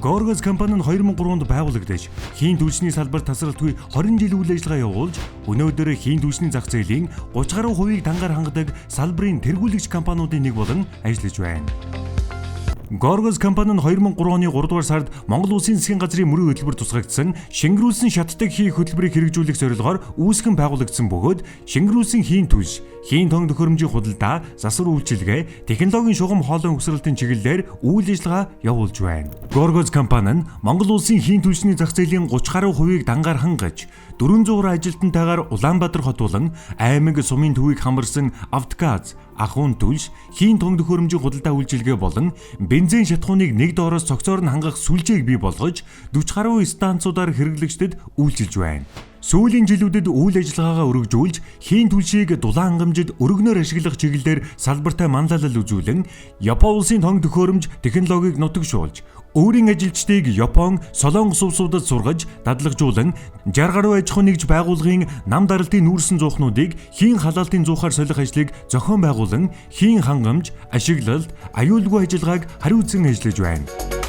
Gorgos компани нь 2003 онд байгуулагдаж, хийн түлшний салбарт тасралтгүй 20 жил үйл ажиллагаа явуулж, өнөөдөр хийн түлшний зах зээлийн 30 гаруй хувийг дангаар хангадаг салбарын тэргүүлэгч компаниудын нэг болон ажиллаж байна. Gorgos компани нь 2003 оны 3 дугаар сард Монгол Улсын засгийн газрын мөрийн хөтөлбөр тусгагдсан шингэрүүлсэн шатдаг хийн хөтөлбөрийг хэрэгжүүлэх зорилгоор үүсгэн байгуулагдсан бөгөөд шингэрүүлсэн хийн түлш, хийн тоног төхөөрөмжийн худалдаа, засвар үйлчилгээ, технологийн шугам хоолой угсралтын чиглэлээр үйл ажиллагаа явуулж байна. Gorgos компани нь Монгол Улсын хийн түлшний зах зээлийн 30 гаруй хувийг дангаар хангаж, 400 ажилтнтайгаар Улаанбаатар хот болон аймаг сумын төвийг хамарсан Автогаз, ахуйн түлш, хийн тоног төхөөрөмжийн худалдаа үйлчилгээ болон бензин шатхууныг нэг доороос цогцоор нь хангах сүлжээг бий болгож 40 гаруй станцуудаар хэрэглэгчдэд үйлчилж байна. Сүүлийн жилүүдэд үйл ажиллагаагаа өргөжүүлж, хийн түлшийг дулаан хангамжид өргөнөөр ашиглах чиглэлээр салбартай манлайлал үзүүлэн, Япон улсын тоног төхөөрөмж технологиг нутагшуулж, өөрийн ажилчдыг Япон, Солонгос улсуудад сургаж, дадлагжуулан 60 гаруй аж ахуйн нэгж байгууллагын нам даралтын нүүрсэн зуухнуудыг хийн халаалтын зуухаар солих ажлыг зохион байгуулан, хийн хангамж, ашиглалт, аюулгүй ажиллагааг хариуцсан ажиллаж байна.